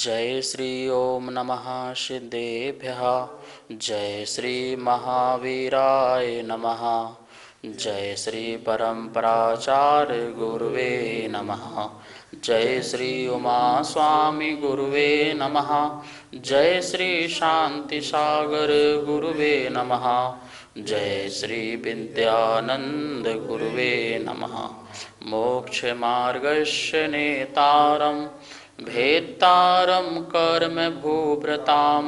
जय श्री ओम नमः सिद्धेभ्यः। जय श्री महावीराय नमः। जय श्री परम्पराचार्य गुरुवे नमः। जय श्री उमा स्वामी गुरुवे नमः। जय श्री शांति सागर गुरुवे नमः। जय श्री विद्यानंद गुरुवे नमः। मोक्ष मार्गस्य नेतारं भेत्तारं कर्म भूभृतां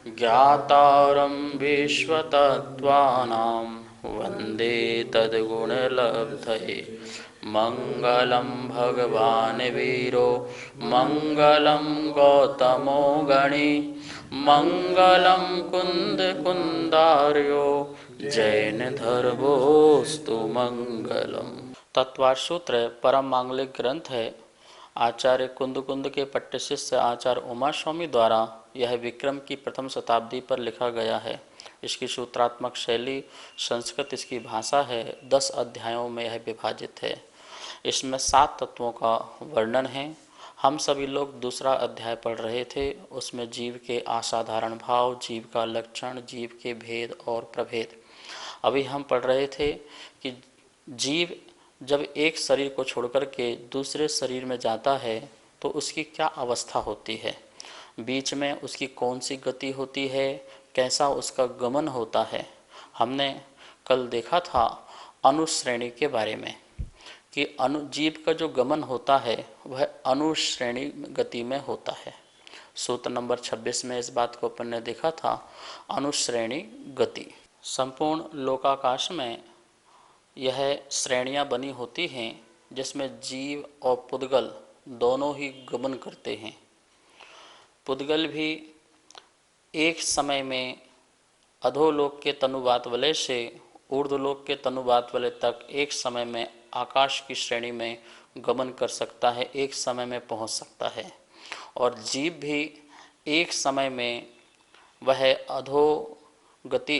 ज्ञातारं विश्वतत्त्वानां वन्दे तद्गुणलब्धये। मङ्गलं भगवान् वीरो मङ्गलं गौतमो गणी मङ्गलं कुन्दकुन्दार्यो जैनधर्मोऽस्तु मङ्गलम्। तत्वार सूत्र परम मांगलिक ग्रंथ है। आचार्य कुंद के पट्ट शिष्य आचार्य उमा स्वामी द्वारा यह विक्रम की प्रथम शताब्दी पर लिखा गया है। इसकी सूत्रात्मक शैली संस्कृत इसकी भाषा है। 10 अध्यायों में यह विभाजित है। इसमें 7 तत्वों का वर्णन है। हम सभी लोग दूसरा अध्याय पढ़ रहे थे। उसमें जीव के असाधारण भाव, जीव का लक्षण, जीव के भेद और प्रभेद। अभी हम पढ़ रहे थे कि जीव जब एक शरीर को छोड़कर के दूसरे शरीर में जाता है तो उसकी क्या अवस्था होती है, बीच में उसकी कौन सी गति होती है, कैसा उसका गमन होता है। हमने कल देखा था अनुश्रेणी के बारे में कि जीव का जो गमन होता है वह अनुश्रेणी गति में होता है। सूत्र नंबर 26 में इस बात को अपन ने देखा था, अनुश्रेणी गति। संपूर्ण लोकाकाश में यह श्रेणियां बनी होती हैं जिसमें जीव और पुद्गल दोनों ही गमन करते हैं। पुद्गल भी एक समय में अधोलोक के तनुवात वलय से ऊर्ध्वलोक के तनुवात वलय तक एक समय में आकाश की श्रेणी में गमन कर सकता है, एक समय में पहुंच सकता है। और जीव भी एक समय में वह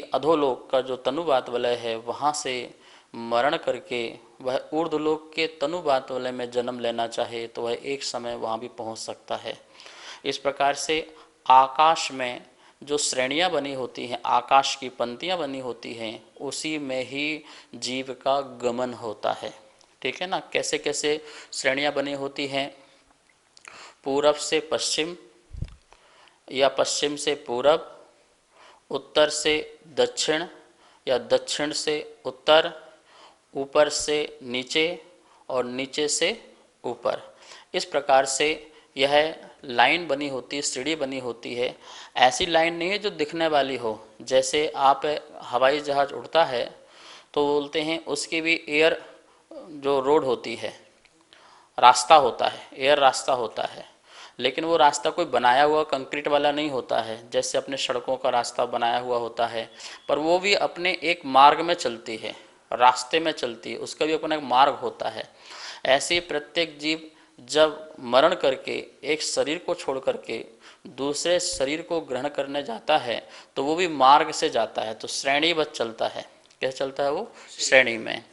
अधोलोक का जो तनुवात वलय है वहाँ से मरण करके वह ऊर्ध्वलोक के तनुवात वलय में जन्म लेना चाहे तो वह एक समय वहाँ भी पहुँच सकता है। इस प्रकार से आकाश में जो श्रेणियाँ बनी होती हैं, आकाश की पंक्तियाँ बनी होती हैं, उसी में ही जीव का गमन होता है। ठीक है ना। कैसे कैसे श्रेणियाँ बनी होती हैं, पूरब से पश्चिम या पश्चिम से पूरब, उत्तर से दक्षिण या दक्षिण से उत्तर, ऊपर से नीचे और नीचे से ऊपर। इस प्रकार से यह लाइन बनी होती है, सीढ़ी बनी होती है। ऐसी लाइन नहीं है जो दिखने वाली हो। जैसे आप हवाई जहाज उड़ता है तो बोलते हैं उसकी भी एयर जो रोड होती है, रास्ता होता है, एयर रास्ता होता है। लेकिन वो रास्ता कोई बनाया हुआ कंक्रीट वाला नहीं होता है जैसे अपने सड़कों का रास्ता बनाया हुआ होता है, पर वो भी अपने एक मार्ग में चलती है, रास्ते में चलती है, उसका भी अपना एक मार्ग होता है। ऐसे प्रत्येक जीव जब मरण करके एक शरीर को छोड़ करके दूसरे शरीर को ग्रहण करने जाता है तो वो भी मार्ग से जाता है, तो श्रेणीबद्ध चलता है। कैसे चलता है वो? श्रेणी में।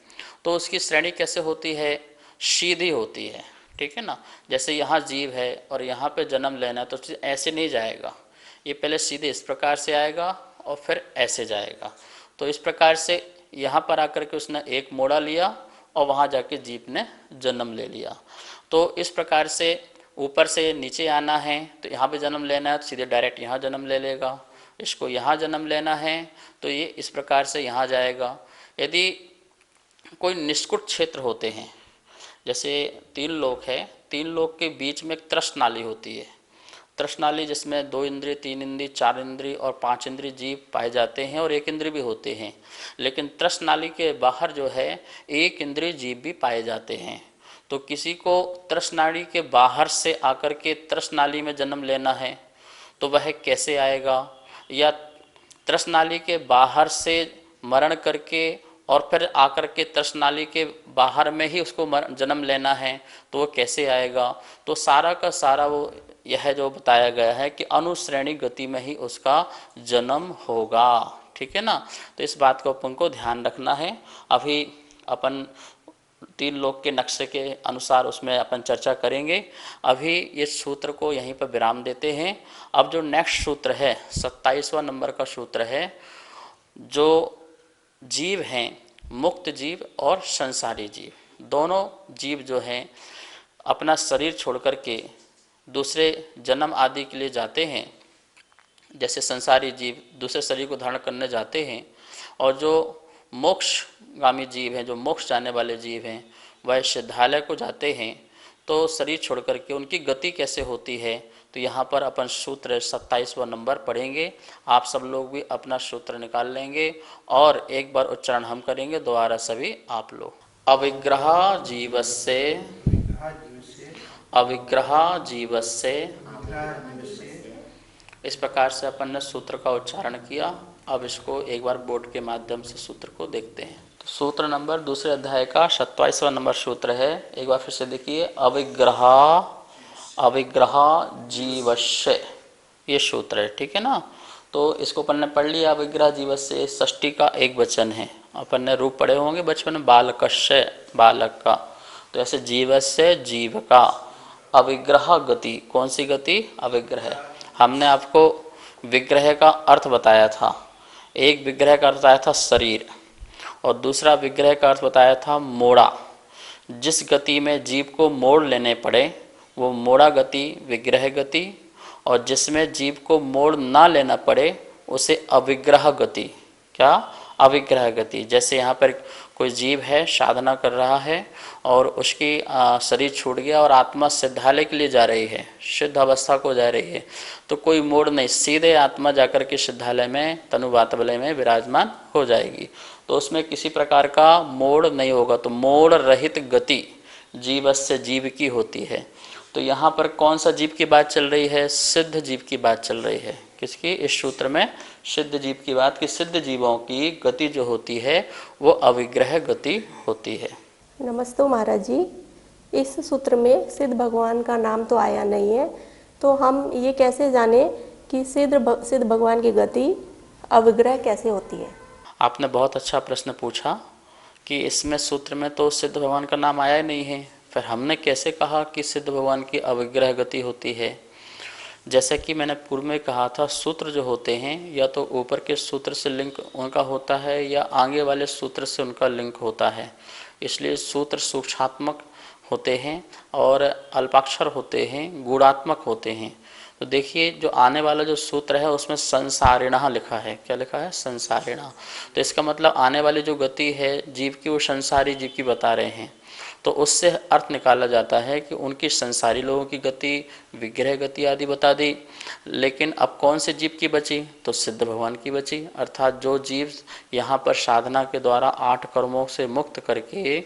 तो उसकी श्रेणी कैसे होती है? सीधी होती है। ठीक है ना। जैसे यहाँ जीव है और यहाँ पे जन्म लेना है तो ऐसे नहीं जाएगा, ये पहले सीधे इस प्रकार से आएगा और फिर ऐसे जाएगा। तो इस प्रकार से यहाँ पर आकर के उसने एक मोड़ा लिया और वहाँ जाके जीव ने जन्म ले लिया। तो इस प्रकार से ऊपर से नीचे आना है तो यहाँ पे जन्म लेना है तो सीधे डायरेक्ट यहाँ जन्म ले लेगा। इसको यहाँ जन्म लेना है तो ये इस प्रकार से यहाँ जाएगा। यदि कोई निष्कुट क्षेत्र होते हैं, जैसे 3 लोक है, 3 लोक के बीच में एक त्रस्त नाली होती है। त्रस्त नाली जिसमें 2 इंद्रिय, 3 इंद्रिय, 4 इंद्रिय और 5 इंद्रिय जीव पाए जाते हैं और 1 इंद्रिय भी होते हैं। लेकिन त्रस्त नाली के बाहर जो है 1 इंद्रिय जीव भी पाए जाते हैं। तो किसी को त्रस्त नाली के बाहर से आकर के त्रस्त नाली में जन्म लेना है तो वह कैसे आएगा, या त्रस्त नाली के बाहर से मरण करके और फिर आकर के त्रस्त नाली के बाहर में ही उसको जन्म लेना है तो वो कैसे आएगा। तो सारा का सारा वो यह जो बताया गया है कि अनुश्रेणी गति में ही उसका जन्म होगा। ठीक है ना। तो इस बात को अपन को ध्यान रखना है। अभी अपन 3 लोक के नक्शे के अनुसार उसमें अपन चर्चा करेंगे। अभी इस सूत्र को यहीं पर विराम देते हैं। अब जो नेक्स्ट सूत्र है 27वां नंबर का सूत्र है, जो जीव हैं, मुक्त जीव और संसारी जीव, दोनों जीव जो हैं अपना शरीर छोड़ कर के दूसरे जन्म आदि के लिए जाते हैं। जैसे संसारी जीव दूसरे शरीर को धारण करने जाते हैं, और जो मोक्षगामी जीव हैं, जो मोक्ष जाने वाले जीव हैं, वह सिद्धालय को जाते हैं। तो शरीर छोड़ करके उनकी गति कैसे होती है, तो यहाँ पर अपन सूत्र 27वां नंबर पढ़ेंगे। आप सब लोग भी अपना सूत्र निकाल लेंगे और एक बार उच्चारण हम करेंगे, दोबारा सभी आप लोग। अविग्रह जीवस्य, अविग्रह जीवस्य, इस प्रकार से अपन ने सूत्र का उच्चारण किया। अब इसको एक बार बोर्ड के माध्यम से सूत्र को देखते हैं। तो सूत्र नंबर दूसरे अध्याय का 27वां नंबर सूत्र है। एक बार फिर से देखिए, अविग्रह, अविग्रह जीवस्य, ये सूत्र है, ठीक है ना। तो इसको अपन ने पढ़ लिया। अविग्रह जीवस्य षष्ठी का एक वचन है, अपन ने रूप पढ़े होंगे बचपन में, बालकस्य, बालक का। तो ऐसे जीवस्य, जीव का, अविग्रह गति, कौन सी गति, अविग्रह। हमने आपको विग्रह का अर्थ बताया था। एक विग्रह का अर्थ बताया था शरीर, और दूसरा विग्रह का अर्थ बताया था मोड़ा। जिस गति में जीव को मोड़ लेने पड़े वो मोड़ा गति विग्रह गति, और जिसमें जीव को मोड़ ना लेना पड़े उसे अविग्रह गति, क्या, अविग्रह गति। जैसे यहाँ पर कोई जीव है, साधना कर रहा है और उसकी शरीर छूट गया और आत्मा सिद्धालय के लिए जा रही है, सिद्ध अवस्था को जा रही है, तो कोई मोड़ नहीं, सीधे आत्मा जाकर के सिद्धालय में, तनुवातवलय में विराजमान हो जाएगी। तो उसमें किसी प्रकार का मोड़ नहीं होगा। तो मोड़ रहित गति जीवस्य, जीव की होती है। तो यहाँ पर कौन सा जीव की बात चल रही है, सिद्ध जीव की बात चल रही है। किसकी, इस सूत्र में सिद्ध जीव की बात, कि सिद्ध जीवों की गति जो होती है वो अविग्रह गति होती है। नमस्ते महाराज जी, इस सूत्र में सिद्ध भगवान का नाम तो आया नहीं है, तो हम ये कैसे जाने कि सिद्ध भगवान की गति अविग्रह कैसे होती है। आपने बहुत अच्छा प्रश्न पूछा कि इसमें सूत्र में तो सिद्ध भगवान का नाम आया ही नहीं है, फिर हमने कैसे कहा कि सिद्ध भगवान की अविग्रह गति होती है। जैसे कि मैंने पूर्व में कहा था, सूत्र जो होते हैं या तो ऊपर के सूत्र से लिंक उनका होता है या आगे वाले सूत्र से उनका लिंक होता है। इसलिए सूत्र सूक्ष्मात्मक होते हैं और अल्पाक्षर होते हैं, गुणात्मक होते हैं। तो देखिए, जो आने वाला जो सूत्र है उसमें संसारिणः लिखा है। क्या लिखा है, संसारिणः। तो इसका मतलब आने वाली जो गति है जीव की, वो संसारी जीव की बता रहे हैं। तो उससे अर्थ निकाला जाता है कि उनकी संसारी लोगों की गति, विग्रह गति आदि बता दी। लेकिन अब कौन से जीव की बची, तो सिद्ध भगवान की बची। अर्थात जो जीव यहाँ पर साधना के द्वारा 8 कर्मों से मुक्त करके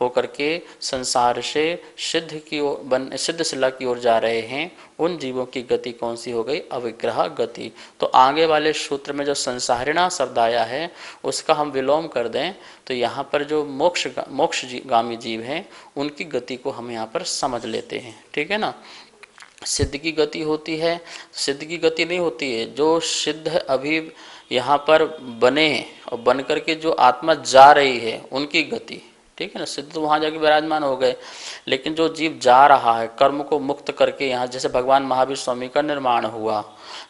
होकर के संसार से सिद्ध की ओर, सिद्ध शिला की ओर जा रहे हैं, उन जीवों की गति कौन सी हो गई, अविग्रह गति। तो आगे वाले सूत्र में जो संसारिणा शब्द आया है उसका हम विलोम कर दें तो यहाँ पर जो मोक्षगामी जीव हैं उनकी गति को हम यहाँ पर समझ लेते हैं, ठीक है ना। सिद्ध की गति होती है, सिद्ध की गति नहीं होती है, जो सिद्ध अभी यहाँ पर बने और बन करके जो आत्मा जा रही है उनकी गति, ठीक है ना। सिद्ध तो वहाँ जाके विराजमान हो गए, लेकिन जो जीव जा रहा है कर्म को मुक्त करके, यहाँ जैसे भगवान महावीर स्वामी का निर्माण हुआ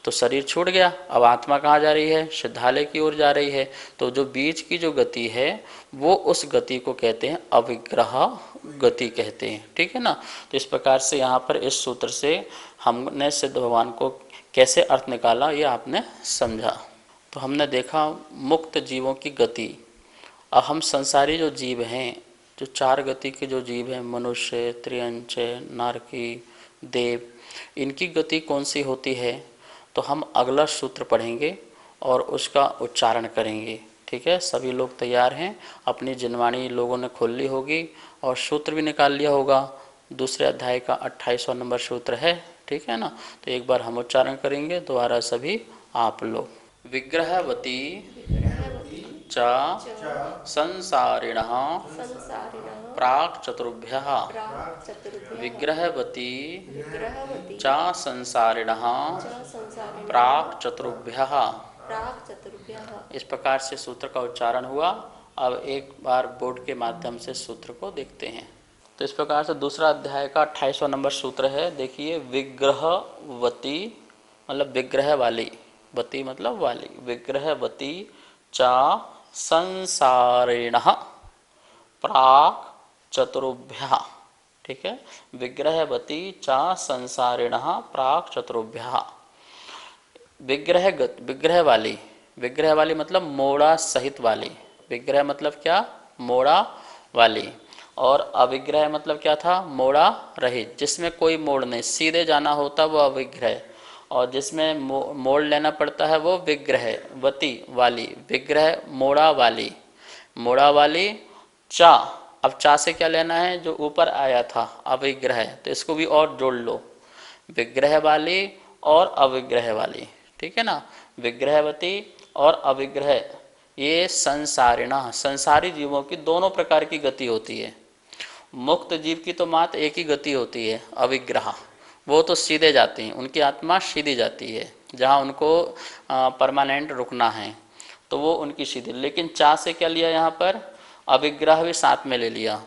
तो शरीर छूट गया, अब आत्मा कहाँ जा रही है, सिद्धालय की ओर जा रही है। तो जो बीच की जो गति है वो उस गति को कहते हैं अविग्रह गति कहते हैं, ठीक है ना। तो इस प्रकार से यहाँ पर इस सूत्र से हमने सिद्ध भगवान को कैसे अर्थ निकाला ये आपने समझा। तो हमने देखा मुक्त जीवों की गति। अब हम संसारी जो जीव हैं, जो 4 गति के जो जीव हैं, मनुष्य, त्रियंच, नारकी, देव, इनकी गति कौन सी होती है, तो हम अगला सूत्र पढ़ेंगे और उसका उच्चारण करेंगे, ठीक है। सभी लोग तैयार हैं, अपनी जिनवाणी लोगों ने खोल ली होगी और सूत्र भी निकाल लिया होगा। दूसरे अध्याय का 28वां नंबर सूत्र है, ठीक है ना। तो एक बार हम उच्चारण करेंगे, दोबारा सभी आप लोग। विग्रहवती च संसारिणः प्राक् चतुर्भ्यः विग्रहवती च संसारिणः प्राक् चतुर्भ्यः। इस प्रकार से सूत्र का उच्चारण हुआ अब एक बार बोर्ड के माध्यम से सूत्र को देखते हैं। तो इस प्रकार से दूसरा अध्याय का 28वां नंबर सूत्र है। देखिए, विग्रहवती मतलब विग्रह वाली, वती मतलब वाली, विग्रहवती चा संसारिणः प्राक् चतुर्भ्यः। ठीक है, विग्रहवती चा संसारिणः प्राक् चतुर्भ्यः। विग्रह वाली, विग्रह वाली मतलब मोड़ा सहित वाली। विग्रह मतलब क्या? मोड़ा वाली। और अविग्रह मतलब क्या था? मोड़ा रहित, जिसमें कोई मोड़ नहीं, सीधे जाना होता वो अविग्रह, और जिसमें मोड़ लेना पड़ता है वो विग्रह वती वाली, विग्रह मोड़ा वाली, मोड़ा वाली। चा, अब चा से क्या लेना है? जो ऊपर आया था अविग्रह, तो इसको भी और जोड़ लो, विग्रह वाली और अविग्रह वाली। ठीक है ना, विग्रहवती और अविग्रह, ये संसारिणा, संसारी जीवों की दोनों प्रकार की गति होती है। मुक्त जीव की तो मात्र एक ही गति होती है, अविग्रह, वो तो सीधे जाते हैं, उनकी आत्मा सीधी जाती है, जहाँ उनको परमानेंट रुकना है तो वो उनकी सीधी। लेकिन चा से क्या लिया यहाँ पर? अविग्रह भी साथ में ले लिया।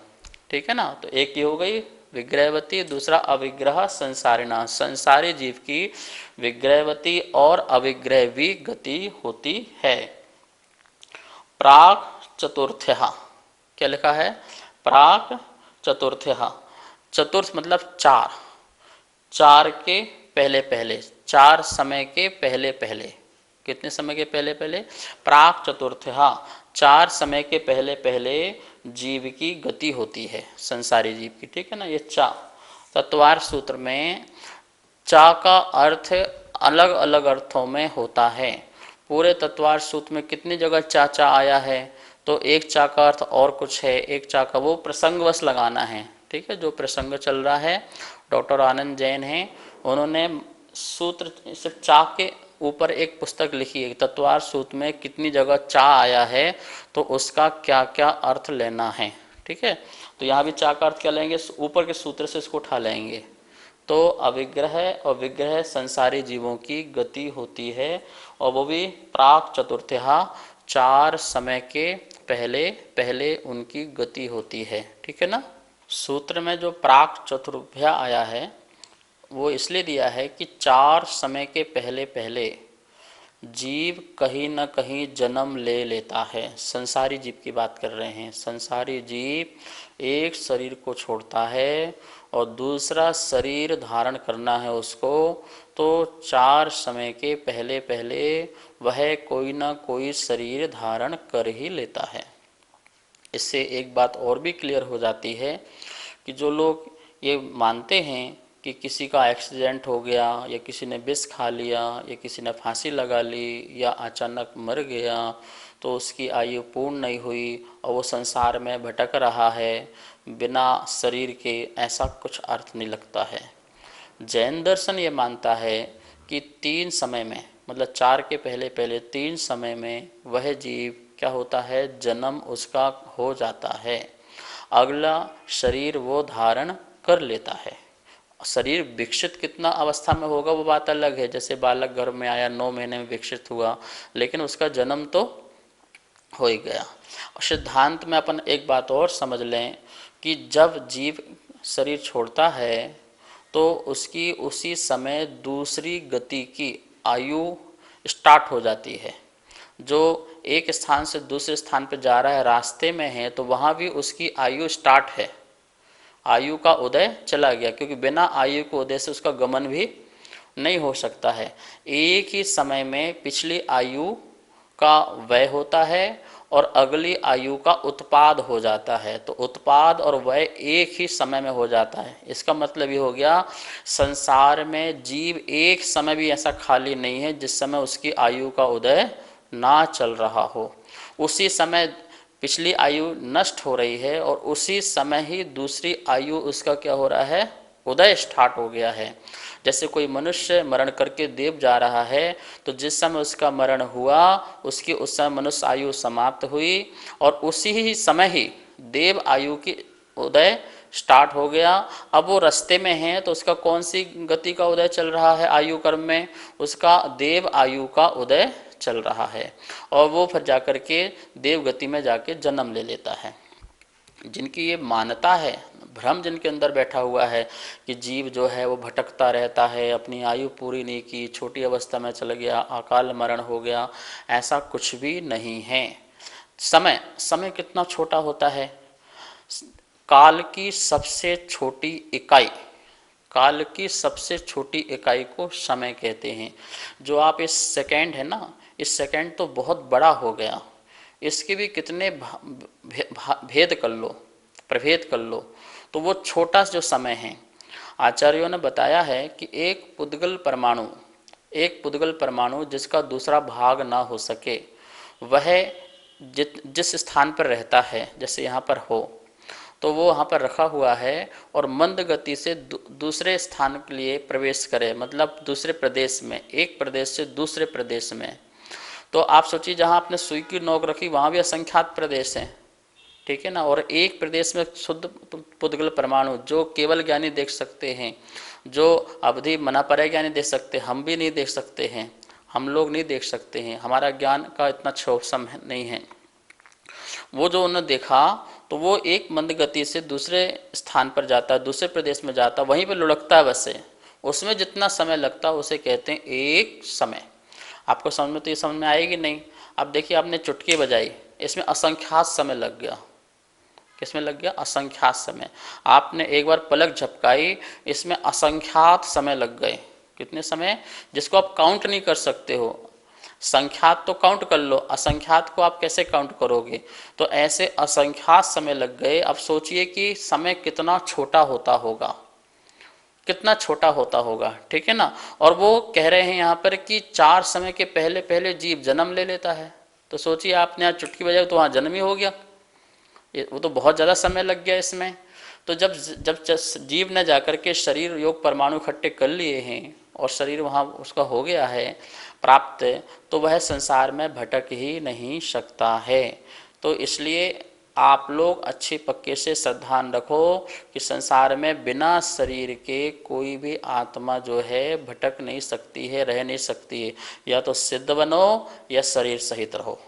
ठीक है ना, तो एक ही हो गई विग्रहवती, दूसरा अविग्रह संसारिणा, संसारी जीव की विग्रहवती और अविग्रहवी गति होती है। प्राक चतुर्थ्यः, क्या लिखा है? प्राक चतुर्थ्यः, चतुर्थ मतलब चार, चार के पहले पहले, चार समय के पहले पहले। कितने समय के पहले पहले? प्राक चतुर्थ्यः, चार समय के पहले पहले जीव की गति होती है, संसारी जीव की। ठीक है ना, ये चा तत्वार सूत्र में चा का अर्थ अलग अलग अर्थों में होता है। पूरे तत्वार सूत्र में कितनी जगह चा चा आया है? तो एक चा का अर्थ और कुछ है, एक चा का वो प्रसंगवश लगाना है। ठीक है, जो प्रसंग चल रहा है, डॉक्टर आनंद जैन हैं, उन्होंने सूत्र सिर्फ चा के ऊपर एक पुस्तक लिखी है, तत्वार सूत्र में कितनी जगह चा आया है तो उसका क्या क्या अर्थ लेना है। ठीक है, तो यहाँ भी चा का अर्थ क्या लेंगे? ऊपर के सूत्र से इसको उठा लेंगे। तो अविग्रह और विग्रह संसारी जीवों की गति होती है, और वो भी प्राक चतुर्थ्या, चार समय के पहले पहले उनकी गति होती है। ठीक है ना, सूत्र में जो प्राक चतुर्भ्या आया है वो इसलिए दिया है कि चार समय के पहले पहले जीव कहीं न कहीं जन्म ले लेता है। संसारी जीव की बात कर रहे हैं। संसारी जीव एक शरीर को छोड़ता है और दूसरा शरीर धारण करना है उसको, तो चार समय के पहले पहले वह कोई ना कोई शरीर धारण कर ही लेता है। इससे एक बात और भी क्लियर हो जाती है कि जो लोग ये मानते हैं कि किसी का एक्सीडेंट हो गया, या किसी ने विष खा लिया, या किसी ने फांसी लगा ली, या अचानक मर गया, तो उसकी आयु पूर्ण नहीं हुई और वो संसार में भटक रहा है बिना शरीर के, ऐसा कुछ अर्थ नहीं लगता है। जैन दर्शन ये मानता है कि तीन समय में, मतलब चार के पहले पहले तीन समय में वह जीव क्या होता है? जन्म उसका हो जाता है, अगला शरीर वो धारण कर लेता है। शरीर विकसित कितना अवस्था में होगा वो बात अलग है, जैसे बालक गर्भ में आया 9 महीने में विकसित हुआ, लेकिन उसका जन्म तो हो ही गया। और सिद्धांत में अपन एक बात और समझ लें कि जब जीव शरीर छोड़ता है तो उसकी उसी समय दूसरी गति की आयु स्टार्ट हो जाती है। जो एक स्थान से दूसरे स्थान पर जा रहा है, रास्ते में है, तो वहाँ भी उसकी आयु स्टार्ट है, आयु का उदय चला गया, क्योंकि बिना आयु के उदय से उसका गमन भी नहीं हो सकता है। एक ही समय में पिछली आयु का व्यय होता है और अगली आयु का उत्पाद हो जाता है, तो उत्पाद और व्यय एक ही समय में हो जाता है। इसका मतलब ये हो गया, संसार में जीव एक समय भी ऐसा खाली नहीं है जिस समय उसकी आयु का उदय ना चल रहा हो। उसी समय पिछली आयु नष्ट हो रही है और उसी समय ही दूसरी आयु उसका क्या हो रहा है? उदय स्टार्ट हो गया है। जैसे कोई मनुष्य मरण करके देव जा रहा है, तो जिस समय उसका मरण हुआ उसकी उस समय मनुष्य आयु समाप्त हुई, और उसी ही समय ही देव आयु की उदय स्टार्ट हो गया। अब वो रास्ते में है तो उसका कौन सी गति का उदय चल रहा है? आयु कर्म में उसका देव आयु का उदय चल रहा है, और वो फिर जाकर के देव गति में जाके जन्म ले लेता है। जिनकी ये मान्यता है, भ्रम जिनके अंदर बैठा हुआ है कि जीव जो है वो भटकता रहता है, अपनी आयु पूरी नहीं की, छोटी अवस्था में चला गया, अकाल मरण हो गया, ऐसा कुछ भी नहीं है। समय समय कितना छोटा होता है, काल की सबसे छोटी इकाई, काल की सबसे छोटी इकाई को समय कहते हैं। जो आप इस सेकंड है ना, इस सेकंड तो बहुत बड़ा हो गया, इसके भी कितने भेद कर लो, प्रभेद कर लो, तो वो छोटा जो समय है। आचार्यों ने बताया है कि एक पुद्गल परमाणु जिसका दूसरा भाग ना हो सके, वह जिस स्थान पर रहता है, जैसे यहाँ पर हो, तो वो वहाँ पर रखा हुआ है और मंद गति से दूसरे स्थान के लिए प्रवेश करे, मतलब दूसरे प्रदेश में, एक प्रदेश से दूसरे प्रदेश में। तो आप सोचिए, जहाँ आपने सुई की नोक रखी वहाँ भी असंख्यात प्रदेश हैं, ठीक है ना, और एक प्रदेश में शुद्ध पुद्गल परमाणु जो केवल ज्ञानी देख सकते हैं, जो अवधि मना परे ज्ञानी देख सकते, हम भी नहीं देख सकते हैं, हम लोग नहीं देख सकते हैं, हमारा ज्ञान का इतना क्षमता नहीं है। वो जो उन्होंने देखा, तो वो एक मंद गति से दूसरे स्थान पर जाता है, दूसरे प्रदेश में जाता, वहीं पर लुढ़कता है, वैसे उसमें जितना समय लगता है उसे कहते हैं एक समय। आपको समझ में तो ये समझ में आएगी नहीं। अब देखिए, आपने चुटकी बजाई, इसमें असंख्यात समय लग गया। किसमें लग गया? असंख्यात समय। आपने एक बार पलक झपकाई, इसमें असंख्यात समय लग गए। कितने समय? जिसको आप काउंट नहीं कर सकते हो। संख्यात तो काउंट कर लो, असंख्यात को आप कैसे काउंट करोगे? तो ऐसे असंख्यात समय लग गए। अब सोचिए कि समय कितना छोटा होता होगा, कितना छोटा होता होगा, ठीक है ना। और वो कह रहे हैं यहाँ पर कि 4 समय के पहले पहले जीव जन्म ले लेता है। तो सोचिए, आपने यहाँ चुटकी बजाई तो वहाँ जन्म ही हो गया, वो तो बहुत ज़्यादा समय लग गया इसमें। तो जब जब जीव ने जाकर के शरीर योग परमाणु इकट्ठे कर लिए हैं और शरीर वहाँ उसका हो गया है प्राप्त, तो वह संसार में भटक ही नहीं सकता है। तो इसलिए आप लोग अच्छे पक्के से श्रद्धान रखो कि संसार में बिना शरीर के कोई भी आत्मा जो है भटक नहीं सकती है, रह नहीं सकती है। या तो सिद्ध बनो या शरीर सहित रहो,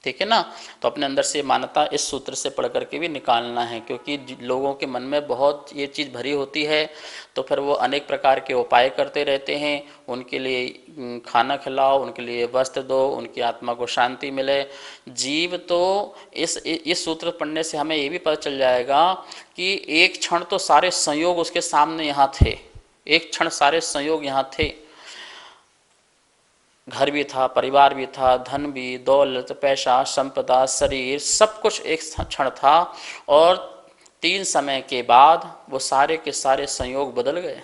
ठीक है ना। तो अपने अंदर से मान्यता इस सूत्र से पढ़ करके भी निकालना है, क्योंकि लोगों के मन में बहुत ये चीज़ भरी होती है, तो फिर वो अनेक प्रकार के उपाय करते रहते हैं। उनके लिए खाना खिलाओ, उनके लिए वस्त्र दो, उनकी आत्मा को शांति मिले। जीव तो इस सूत्र पढ़ने से हमें ये भी पता चल जाएगा कि एक क्षण तो सारे संयोग उसके सामने यहाँ थे, एक क्षण सारे संयोग यहाँ थे। घर भी था, परिवार भी था, धन भी, दौलत, पैसा, संपदा, शरीर, सब कुछ एक क्षण था। और 3 समय के बाद वो सारे के सारे संयोग बदल गए,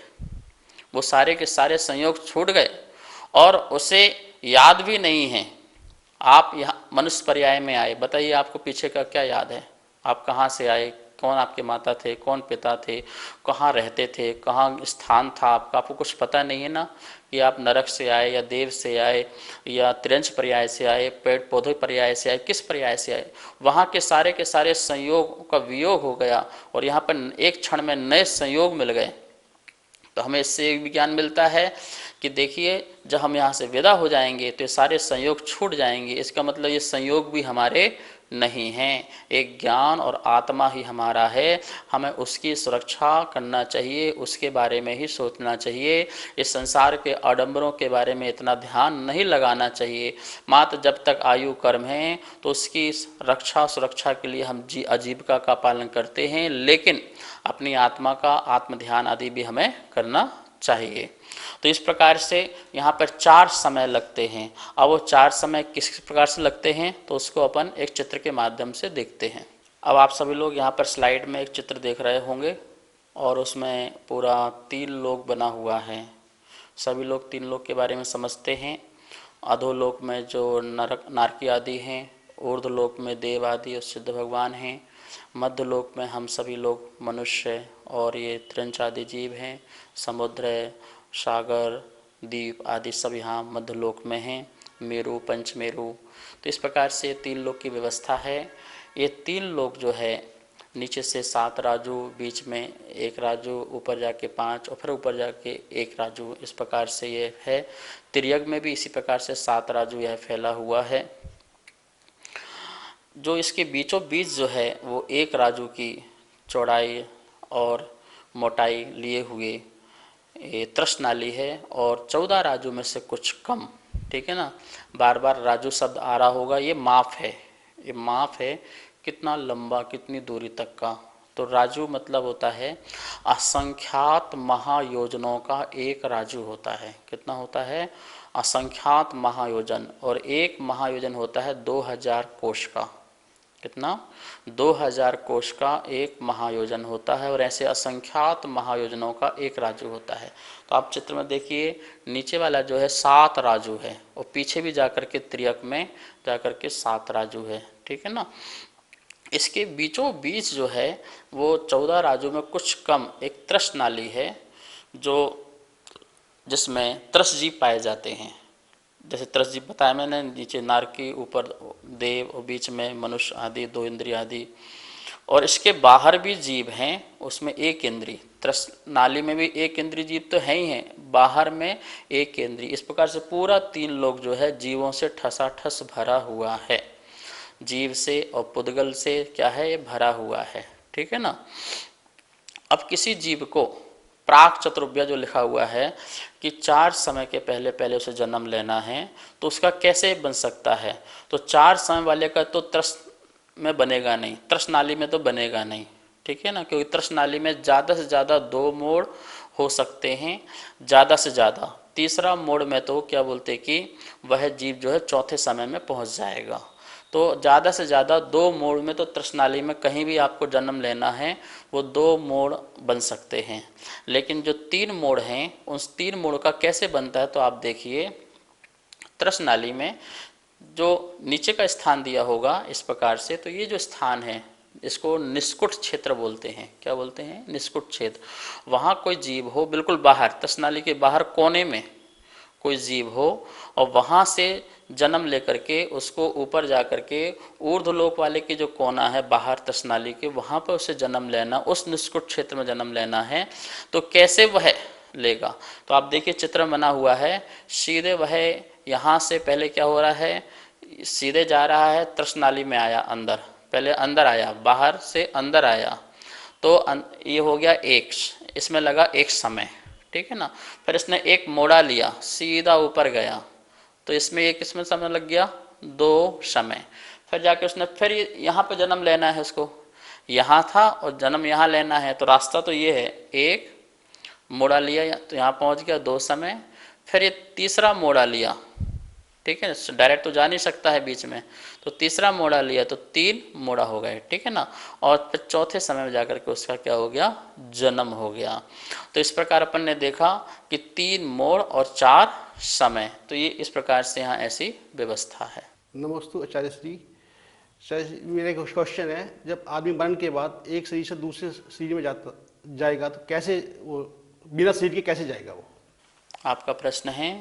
वो सारे के सारे संयोग छूट गए और उसे याद भी नहीं है। आप यहाँ मनुष्य पर्याय में आए, बताइए आपको पीछे का क्या याद है? आप कहाँ से आए, कौन आपके माता थे, कौन पिता थे, कहाँ रहते थे, कहाँ स्थान था आपका, आपको कुछ पता नहीं है ना। कि आप नरक से आए या देव से आए या त्रिंश पर्याय से आए, पेड़ पौधे पर्याय से आए, किस पर्याय से आए? वहाँ के सारे संयोग का वियोग हो गया और यहाँ पर एक क्षण में नए संयोग मिल गए। तो हमें इससे एक भी ज्ञान मिलता है कि देखिए, जब हम यहाँ से विदा हो जाएंगे तो ये सारे संयोग छूट जाएंगे। इसका मतलब ये संयोग भी हमारे नहीं हैं, एक ज्ञान और आत्मा ही हमारा है। हमें उसकी सुरक्षा करना चाहिए, उसके बारे में ही सोचना चाहिए। इस संसार के आडंबरों के बारे में इतना ध्यान नहीं लगाना चाहिए। मात्र जब तक आयु कर्म है तो उसकी रक्षा सुरक्षा के लिए हम आजीविका का पालन करते हैं, लेकिन अपनी आत्मा का आत्म ध्यान आदि भी हमें करना चाहिए। तो इस प्रकार से यहाँ पर 4 समय लगते हैं। अब वो 4 समय किस प्रकार से लगते हैं तो उसको अपन एक चित्र के माध्यम से देखते हैं। अब आप सभी लोग यहाँ पर स्लाइड में एक चित्र देख रहे होंगे और उसमें पूरा 3 लोक बना हुआ है। सभी लोग 3 लोक के बारे में समझते हैं। अधोलोक में जो नरक नारकी आदि हैं, ऊर्ध्वलोक में देव आदि और सिद्ध भगवान हैं, मध्यलोक में हम सभी लोग मनुष्य और ये त्रिंश आदि जीव हैं, समुद्र, सागर, द्वीप आदि सब यहाँ मध्यलोक में हैं, मेरु, पंचमेरु। तो इस प्रकार से 3 लोक की व्यवस्था है। ये 3 लोक जो है नीचे से 7 राजू, बीच में एक राजू, ऊपर जाके 5 और फिर ऊपर जाके एक राजू। इस प्रकार से ये है। तिर्यक में भी इसी प्रकार से 7 राजू यह फैला हुआ है। जो इसके बीचों बीच जो है वो एक राजू की चौड़ाई और मोटाई लिए हुए ये त्रस नाली है और 14 राजू में से कुछ कम। ठीक है ना, बार बार राजू शब्द आ रहा होगा, ये माप है, ये माप है कितना लंबा, कितनी दूरी तक का। तो राजू मतलब होता है असंख्यात महायोजनों का एक राजू होता है। कितना होता है? असंख्यात महायोजन। और एक महायोजन होता है 2000 कोश का। कितना? 2000 कोश का एक महायोजन होता है और ऐसे असंख्यात महायोजनों का एक राजू होता है। तो आप चित्र में देखिए, नीचे वाला जो है 7 राजू है और पीछे भी जाकर के त्रियक में जाकर के 7 राजू है। ठीक है ना। इसके बीचों बीच जो है वो 14 राजू में कुछ कम एक त्रस नाली है, जो जिसमें त्रस जीव पाए जाते हैं। जैसे त्रस जीव बताया मैंने, नीचे नारकी, ऊपर देव और बीच में मनुष्य आदि, 2 इंद्रिय आदि। और इसके बाहर भी जीव हैं, उसमें एक इंद्रिय, त्रस नाली में भी एक इंद्रिय जीव तो है ही हैं, बाहर में एक इंद्रिय। इस प्रकार से पूरा 3 लोक जो है जीवों से ठसाठस भरा हुआ है। जीव से और पुद्गल से क्या है, ये भरा हुआ है। ठीक है ना। अब किसी जीव को प्राक चतुर्भ्य जो लिखा हुआ है कि 4 समय के पहले पहले उसे जन्म लेना है, तो उसका कैसे बन सकता है? तो 4 समय वाले का तो त्रस में बनेगा नहीं, त्रस नाली में तो बनेगा नहीं। ठीक है ना, क्योंकि त्रस नाली में ज़्यादा से ज़्यादा 2 मोड़ हो सकते हैं, ज़्यादा से ज़्यादा। तीसरा मोड़ में तो क्या बोलते कि वह जीव जो है चौथे समय में पहुंच जाएगा। तो ज़्यादा से ज़्यादा 2 मोड़ में तो त्रसनाली में कहीं भी आपको जन्म लेना है वो 2 मोड़ बन सकते हैं। लेकिन जो 3 मोड़ हैं, उस 3 मोड़ का कैसे बनता है? तो आप देखिए, त्रसनाली में जो नीचे का स्थान दिया होगा इस प्रकार से, तो ये जो स्थान है इसको निष्कुट क्षेत्र बोलते हैं। क्या बोलते हैं? निष्कुट क्षेत्र। वहाँ कोई जीव हो बिल्कुल बाहर, त्रसनाली के बाहर कोने में कोई जीव हो और वहाँ से जन्म लेकर के उसको ऊपर जा कर के ऊर्ध्वलोक वाले की जो कोना है बाहर त्रसनाली के, वहाँ पर उसे जन्म लेना, उस निष्कुट क्षेत्र में जन्म लेना है। तो कैसे वह लेगा? तो आप देखिए चित्र बना हुआ है, सीधे वह यहाँ से पहले क्या हो रहा है, सीधे जा रहा है, त्रसनाली में आया अंदर, पहले अंदर आया, बाहर से अंदर आया, तो ये हो गया एक, इसमें लगा एक समय। ठीक है ना। फिर इसने एक मोड़ा लिया, सीधा ऊपर गया, तो इसमें एक, इसमें समय लग गया 2 समय। फिर जाके उसने फिर यहाँ पे जन्म लेना है, उसको यहाँ था और जन्म यहाँ लेना है, तो रास्ता तो ये है, एक मोड़ा लिया तो यहाँ पहुँच गया 2 समय। फिर ये तीसरा मोड़ा लिया, ठीक है, डायरेक्ट तो जा नहीं सकता है बीच में, तो तीसरा मोड़ा लिया तो 3 मोड़ा हो गए। ठीक है ना। और फिर चौथे समय में जाकर के उसका क्या हो गया, जन्म हो गया। तो इस प्रकार अपन ने देखा कि 3 मोड़ और 4 समय, तो ये इस प्रकार से यहाँ ऐसी व्यवस्था है। नमस्ते आचार्य श्री। सर, मेरा एक क्वेश्चन है, जब आदमी मरण के बाद एक शरीर से दूसरे शरीर में जाएगा तो कैसे वो बिना शरीर के कैसे जाएगा वो? आपका प्रश्न है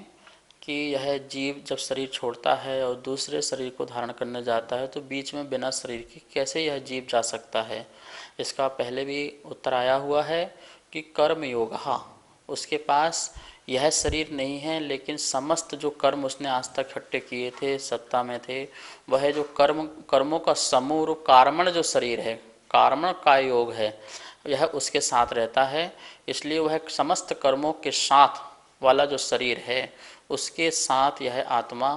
कि यह जीव जब शरीर छोड़ता है और दूसरे शरीर को धारण करने जाता है तो बीच में बिना शरीर के कैसे यह जीव जा सकता है? इसका पहले भी उत्तर आया हुआ है कि कर्म योग, उसके पास यह शरीर नहीं है, लेकिन समस्त जो कर्म उसने आज तक इकट्ठे किए थे, सत्ता में थे, वह जो कर्मों का समूह रूप कार्मण जो शरीर है, कार्मण का योग है, यह उसके साथ रहता है। इसलिए वह समस्त कर्मों के साथ वाला जो शरीर है उसके साथ यह आत्मा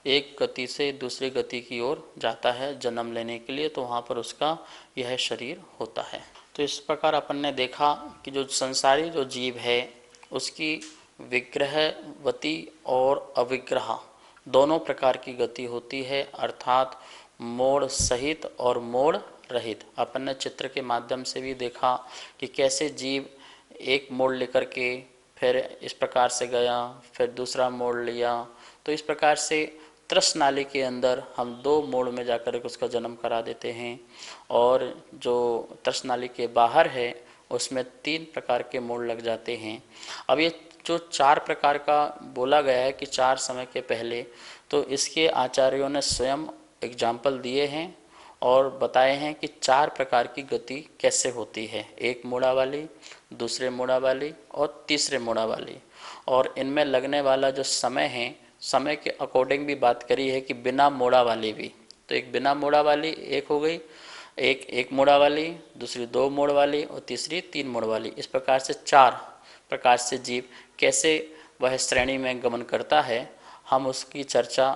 एक गति से दूसरी गति की ओर जाता है जन्म लेने के लिए, तो वहाँ पर उसका यह शरीर होता है। तो इस प्रकार अपन ने देखा कि जो संसारी जो जीव है उसकी विग्रहवती और अविग्रह दोनों प्रकार की गति होती है, अर्थात मोड़ सहित और मोड़ रहित। अपन ने चित्र के माध्यम से भी देखा कि कैसे जीव एक मोड़ लेकर के फिर इस प्रकार से गया, फिर दूसरा मोड़ लिया। तो इस प्रकार से त्रस नाली के अंदर हम 2 मोड़ में जाकर उसका जन्म करा देते हैं, और जो त्रस नाली के बाहर है उसमें 3 प्रकार के मोड़ लग जाते हैं। अब ये जो 4 प्रकार का बोला गया है कि 4 समय के पहले, तो इसके आचार्यों ने स्वयं एग्जाम्पल दिए हैं और बताए हैं कि 4 प्रकार की गति कैसे होती है, एक मोड़ा वाली, दूसरे मोड़ा वाली और तीसरे मोड़ा वाली। और इनमें लगने वाला जो समय है, समय के अकॉर्डिंग भी बात करी है कि बिना मोड़ा वाली भी। तो एक बिना मोड़ा वाली एक हो गई, एक मोड़ा वाली, दूसरी 2 मोड़ वाली और तीसरी 3 मोड़ वाली। इस प्रकार से 4 प्रकार से जीव कैसे वह श्रेणी में गमन करता है, हम उसकी चर्चा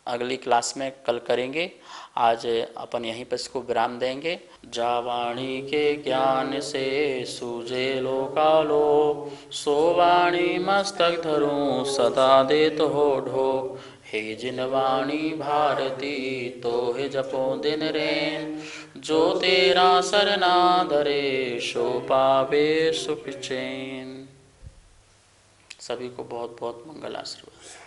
अगली क्लास में कल करेंगे। आज अपन यहीं पर इसको विराम देंगे। जावाणी के ज्ञान से सूझे लोकालो, सो वाणी मस्तक धरूं सदा देत हो ढो। हे जिन वाणी भारती तो हे जपो दिन रेन, जो तेरा सरना धरे सो पावे सुख चैन। सभी को बहुत बहुत मंगल आशीर्वाद।